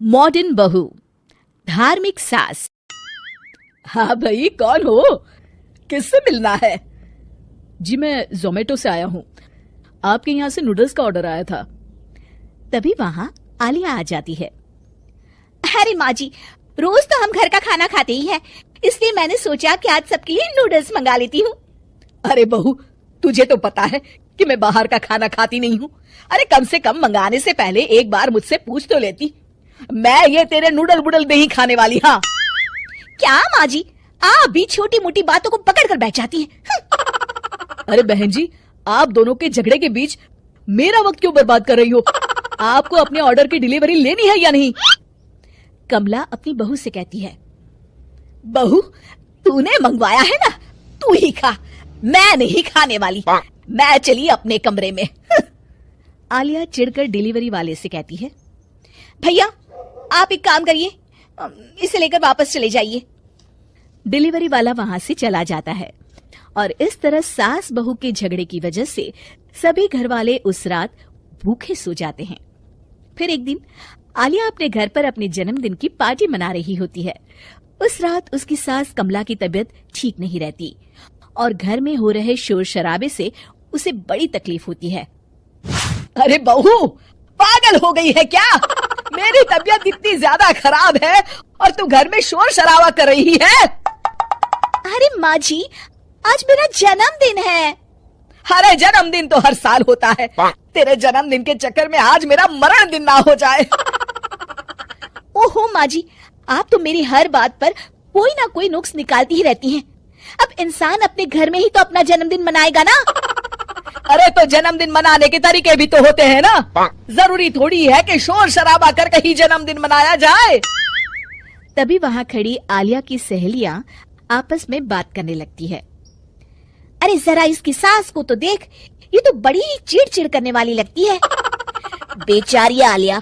Modern बहू, धार्मिक सास। हाँ भाई, कौन हो? किससे मिलना है? जी मैं जोमेटो से आया हूँ। आपके यहाँ से नूडल्स का ऑर्डर आया था। तभी वहां आलिया आ जाती है। अरे माँ जी, रोज तो हम घर का खाना खाते ही हैं, इसलिए मैंने सोचा कि आज सबके लिए नूडल्स मंगा लेती हूँ। अरे बहू, तुझे तो पता है कि मैं बाहर का खाना खाती नहीं हूँ। अरे कम से कम मंगाने से पहले एक बार मुझसे पूछ तो लेती। मैं ये तेरे नूडल बुडल नहीं खाने वाली। हाँ क्या माँ जी, आप भी छोटी मोटी बातों को पकड़ कर बैठ जाती हैं। अरे बहन जी, आप दोनों के झगड़े के बीच मेरा वक्त क्यों बर्बाद कर रही हो? आपको अपने ऑर्डर की डिलीवरी लेनी है या नहीं? कमला अपनी बहू से कहती है। बहू, तूने मंगवाया है ना, तू ही खा, मैं नहीं खाने वाली। मैं चली अपने कमरे में। आलिया चिढ़कर डिलीवरी वाले से कहती है, भैया आप एक काम करिए, इसे लेकर वापस चले जाइए। डिलीवरी वाला वहां से चला जाता है और इस तरह सास बहू के झगड़े की वजह से सभी घर वाले उस रात भूखे सो जाते हैं। फिर एक दिन आलिया अपने घर पर अपने जन्मदिन की पार्टी मना रही होती है। उस रात उसकी सास कमला की तबीयत ठीक नहीं रहती और घर में हो रहे शोर शराबे से उसे बड़ी तकलीफ होती है। अरे बहू, पागल हो गई है क्या? मेरी तबीयत इतनी ज्यादा खराब है और तू घर में शोर शराबा कर रही है? अरे माँ जी, आज मेरा जन्मदिन है। अरे जन्मदिन तो हर साल होता है। तेरे जन्मदिन के चक्कर में आज मेरा मरण दिन ना हो जाए। ओहो माँ जी, आप तो मेरी हर बात पर कोई ना कोई नुक्स निकालती ही रहती हैं। अब इंसान अपने घर में ही तो अपना जन्मदिन मनाएगा ना। अरे तो जन्मदिन मनाने के तरीके भी तो होते हैं ना। जरूरी थोड़ी है कि शोर शराबा करके ही जन्मदिन मनाया जाए। तभी वहां खड़ी आलिया की सहेलियां आपस में बात करने लगती है। अरे जरा इसकी सास को तो देख, ये तो बड़ी चिड़चिड़ करने वाली लगती है। बेचारी आलिया,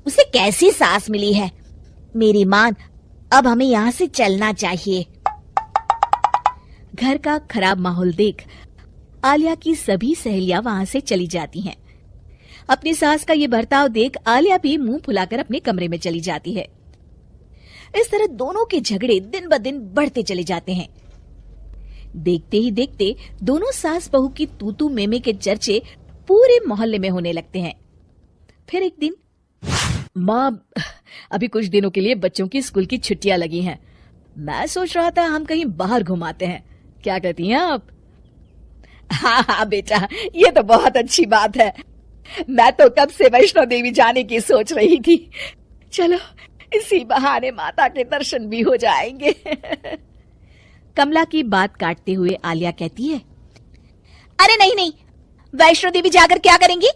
उसे कैसी सास मिली है। मेरी मान, अब हमें यहाँ से चलना चाहिए। घर का खराब माहौल देख आलिया की सभी सहेलियां वहां से चली जाती हैं। अपनी सास का ये बर्ताव देख आलिया भी मुंह फुलाकर अपने कमरे में चली जाती है। इस तरह दोनों के झगड़े दिन ब दिन बढ़ते चले जाते हैं। देखते ही देखते दोनों सास बहू की तूतू मेमे के चर्चे पूरे मोहल्ले में होने लगते हैं। फिर एक दिन, माँ, अभी कुछ दिनों के लिए बच्चों की स्कूल की छुट्टियां लगी हैं। मैं सोच रहा था हम कहीं बाहर घुमाते हैं, क्या कहती हैं आप? हाँ हाँ बेटा, ये तो बहुत अच्छी बात है। मैं तो कब से वैष्णो देवी जाने की सोच रही थी। चलो इसी बहाने माता के दर्शन भी हो जाएंगे। कमला की बात काटते हुए आलिया कहती है, अरे नहीं नहीं, वैष्णो देवी जाकर क्या करेंगी?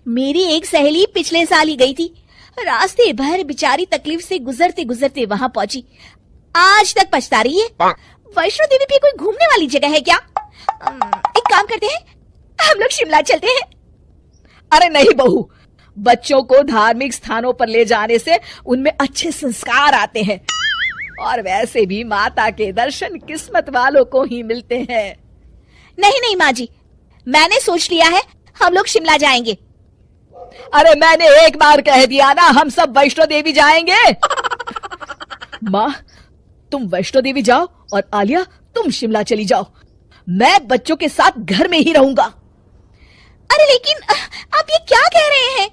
मेरी एक सहेली पिछले साल ही गई थी। रास्ते भर बेचारी तकलीफ से गुजरते गुजरते वहां पहुंची, आज तक पछता रही है। वैष्णो देवी भी कोई घूमने वाली जगह है क्या? एक काम करते हैं, हम लोग शिमला चलते हैं। अरे नहीं बहू, बच्चों को धार्मिक स्थानों पर ले जाने से उनमें अच्छे संस्कार आते हैं और वैसे भी माता के दर्शन किस्मत वालों को ही मिलते हैं। नहीं नहीं माँ जी, मैंने सोच लिया है, हम लोग शिमला जाएंगे। अरे मैंने एक बार कह दिया ना, हम सब वैष्णो देवी जाएंगे। माँ, तुम वैष्णो देवी जाओ और आलिया तुम शिमला चली जाओ। मैं बच्चों के साथ घर में ही रहूंगा। अरे लेकिन आप ये क्या कह रहे हैं?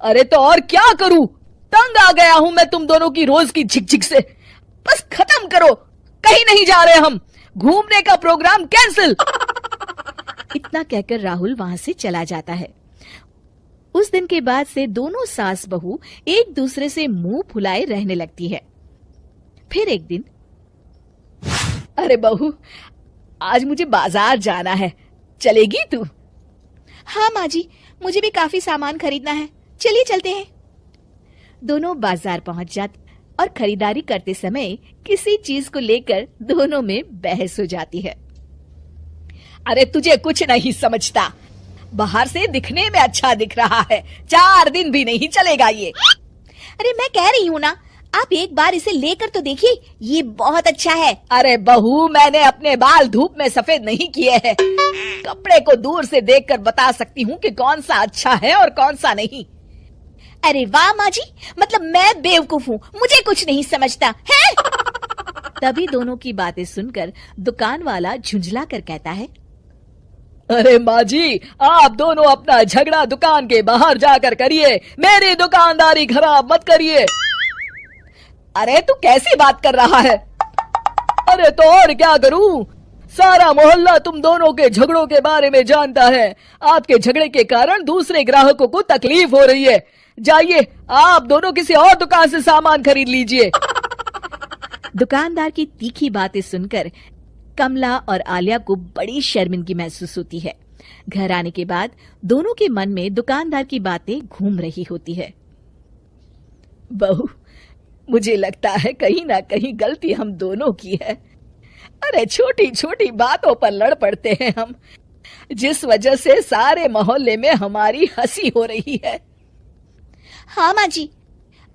अरे तो और क्या करूं, तंग आ गया हूं मैं तुम दोनों की रोज की झिकझिक से। बस खत्म करो, कहीं नहीं जा रहे हम, घूमने का प्रोग्राम कैंसिल। इतना कहकर राहुल वहां से चला जाता है। उस दिन के बाद से दोनों सास बहू एक दूसरे से मुंह फुलाए रहने लगती है। फिर एक दिन, अरे बहू, आज मुझे बाजार जाना है, चलेगी तू? हाँ माँ जी, मुझे भी काफी सामान खरीदना है, चलिए चलते हैं। दोनों बाजार पहुंच जाते और खरीदारी करते समय किसी चीज को लेकर दोनों में बहस हो जाती है। अरे तुझे कुछ नहीं समझता, बाहर से दिखने में अच्छा दिख रहा है, 4 दिन भी नहीं चलेगा ये। अरे मैं कह रही हूँ ना, आप एक बार इसे लेकर तो देखिए, ये बहुत अच्छा है। अरे बहू, मैंने अपने बाल धूप में सफेद नहीं किए हैं। कपड़े को दूर से देखकर बता सकती हूँ कि कौन सा अच्छा है और कौन सा नहीं। अरे वाह माँ जी, मतलब मैं बेवकूफ हूँ, मुझे कुछ नहीं समझता है। तभी दोनों की बातें सुनकर दुकान वाला झुंझला कर कहता है, अरे माँ जी, आप दोनों अपना झगड़ा दुकान के बाहर जाकर करिए, मेरी दुकानदारी खराब मत करिए। अरे तू कैसी बात कर रहा है? अरे तो और क्या करूं? सारा मोहल्ला तुम दोनों के झगड़ों के बारे में जानता है। आपके झगड़े के कारण दूसरे ग्राहकों को तकलीफ हो रही है। जाइए, आप दोनों किसी और दुकान से सामान खरीद लीजिए। दुकानदार की तीखी बातें सुनकर कमला और आलिया को बड़ी शर्मिंदगी महसूस होती है। घर आने के बाद दोनों के मन में दुकानदार की बातें घूम रही होती है। बहू, मुझे लगता है कहीं ना कहीं गलती हम दोनों की है। अरे छोटी छोटी बातों पर लड़ पड़ते हैं हम, जिस वजह से सारे मोहल्ले में हमारी हंसी हो रही है। हाँ माँ जी,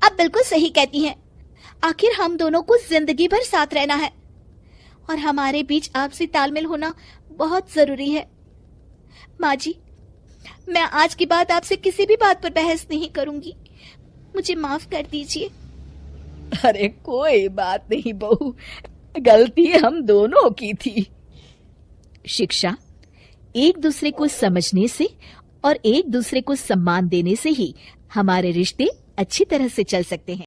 आप बिल्कुल सही कहती हैं। आखिर हम दोनों को जिंदगी भर साथ रहना है और हमारे बीच आपसी तालमेल होना बहुत जरूरी है। माँ जी, मैं आज के बाद आपसे किसी भी बात पर बहस नहीं करूंगी, मुझे माफ कर दीजिए। अरे कोई बात नहीं बहू, गलती हम दोनों की थी। शिक्षा एक दूसरे को समझने से और एक दूसरे को सम्मान देने से ही हमारे रिश्ते अच्छी तरह से चल सकते हैं।